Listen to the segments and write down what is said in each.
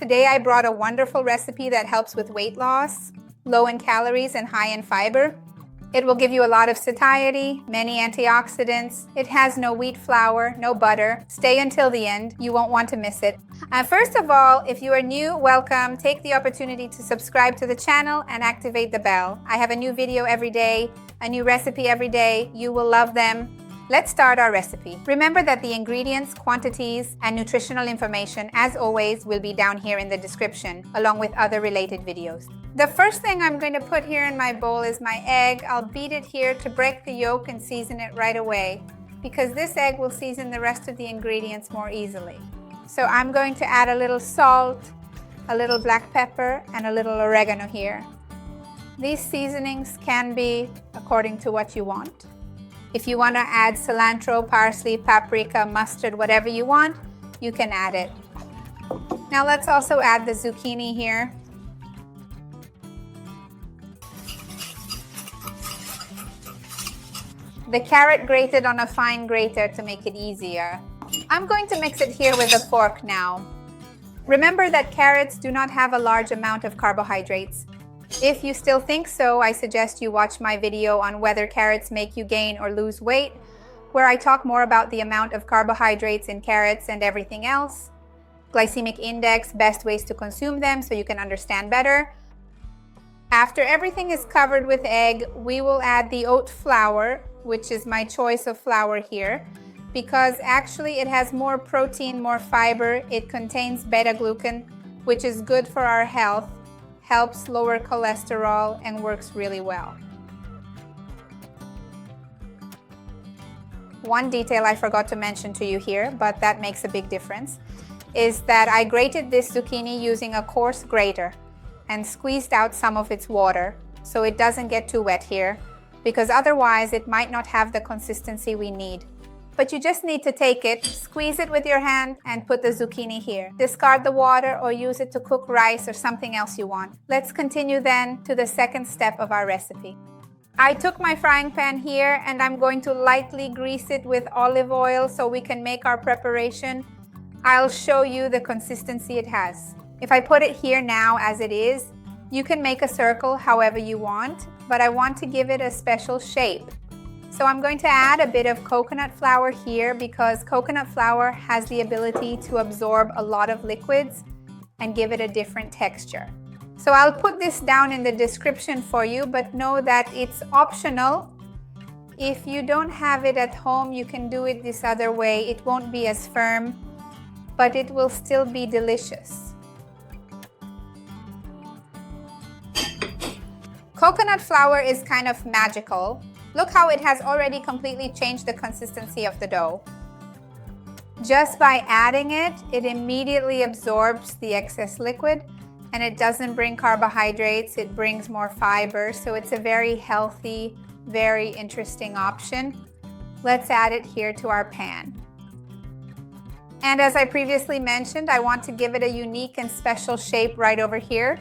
Today I brought a wonderful recipe that helps with weight loss, low in calories and high in fiber. It will give you a lot of satiety, many antioxidants. It has no wheat flour, no butter. Stay until the end. You won't want to miss it. First of all, if you are new, welcome. Take the opportunity to subscribe to the channel and activate the bell. I have a new video every day, a new recipe every day. You will love them. Let's start our recipe. Remember that the ingredients, quantities, and nutritional information, as always, will be down here in the description, along with other related videos. The first thing I'm going to put here in my bowl is my egg. I'll beat it here to break the yolk and season it right away, because this egg will season the rest of the ingredients more easily. So I'm going to add a little salt, a little black pepper, and a little oregano here. These seasonings can be according to what you want. If you want to add cilantro, parsley, paprika, mustard, whatever you want, you can add it. Now let's also add the zucchini here. The carrot grated on a fine grater to make it easier. I'm going to mix it here with a fork now. Remember that carrots do not have a large amount of carbohydrates. If you still think so, I suggest you watch my video on whether carrots make you gain or lose weight, where I talk more about the amount of carbohydrates in carrots and everything else, glycemic index, best ways to consume them so you can understand better. After everything is covered with egg, we will add the oat flour, which is my choice of flour here, because actually it has more protein, more fiber. It contains beta-glucan, which is good for our health, helps lower cholesterol, and works really well. One detail I forgot to mention to you here, but that makes a big difference, is that I grated this zucchini using a coarse grater and squeezed out some of its water so it doesn't get too wet here, because otherwise it might not have the consistency we need. But you just need to take it, squeeze it with your hand, and put the zucchini here. Discard the water or use it to cook rice or something else you want. Let's continue then to the second step of our recipe. I took my frying pan here and I'm going to lightly grease it with olive oil so we can make our preparation. I'll show you the consistency it has. If I put it here now as it is, you can make a circle however you want, but I want to give it a special shape. So I'm going to add a bit of coconut flour here because coconut flour has the ability to absorb a lot of liquids and give it a different texture. So I'll put this down in the description for you, but know that it's optional. If you don't have it at home, you can do it this other way. It won't be as firm, but it will still be delicious. Coconut flour is kind of magical. Look how it has already completely changed the consistency of the dough. Just by adding it, it immediately absorbs the excess liquid and it doesn't bring carbohydrates, it brings more fiber. So it's a very healthy, very interesting option. Let's add it here to our pan. And as I previously mentioned, I want to give it a unique and special shape right over here.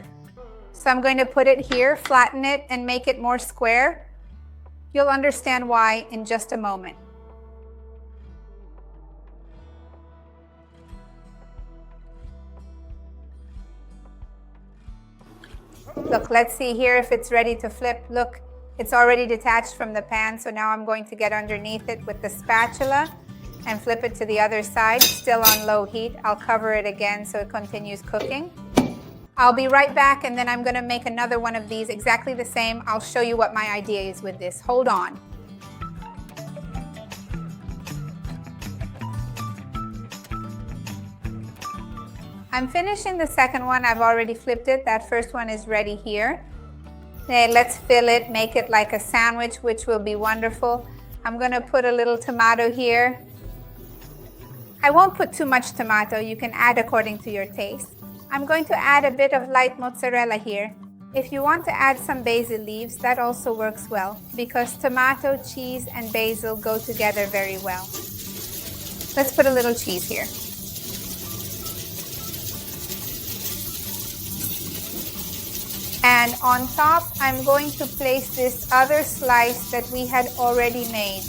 So I'm going to put it here, flatten it, and make it more square. You'll understand why in just a moment. Look, let's see here if it's ready to flip. Look, it's already detached from the pan, so now I'm going to get underneath it with the spatula and flip it to the other side, still on low heat. I'll cover it again so it continues cooking. I'll be right back and then I'm going to make another one of these exactly the same. I'll show you what my idea is with this. Hold on. I'm finishing the second one. I've already flipped it. That first one is ready here. Okay, let's fill it, make it like a sandwich, which will be wonderful. I'm going to put a little tomato here. I won't put too much tomato. You can add according to your taste. I'm going to add a bit of light mozzarella here. If you want to add some basil leaves, that also works well because tomato, cheese, and basil go together very well. Let's put a little cheese here. And on top, I'm going to place this other slice that we had already made.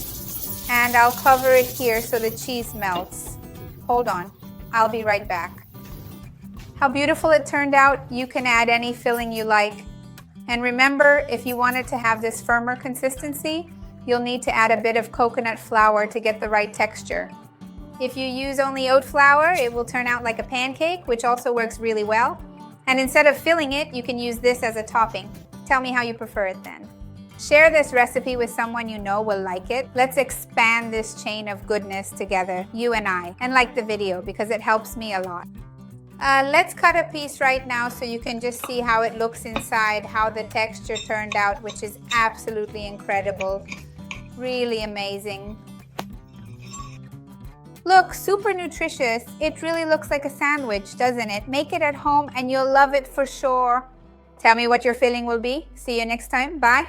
And I'll cover it here so the cheese melts. Hold on, I'll be right back. How beautiful it turned out. You can add any filling you like. And remember, if you want it to have this firmer consistency, you'll need to add a bit of coconut flour to get the right texture. If you use only oat flour, it will turn out like a pancake, which also works really well. And instead of filling it, you can use this as a topping. Tell me how you prefer it then. Share this recipe with someone you know will like it. Let's expand this chain of goodness together, you and I. And like the video because it helps me a lot. Let's cut a piece right now so you can just see how it looks inside, how the texture turned out, which is absolutely incredible. Really amazing. Look, super nutritious. It really looks like a sandwich, doesn't it? Make it at home and you'll love it for sure. Tell me what your filling will be. See you next time. Bye.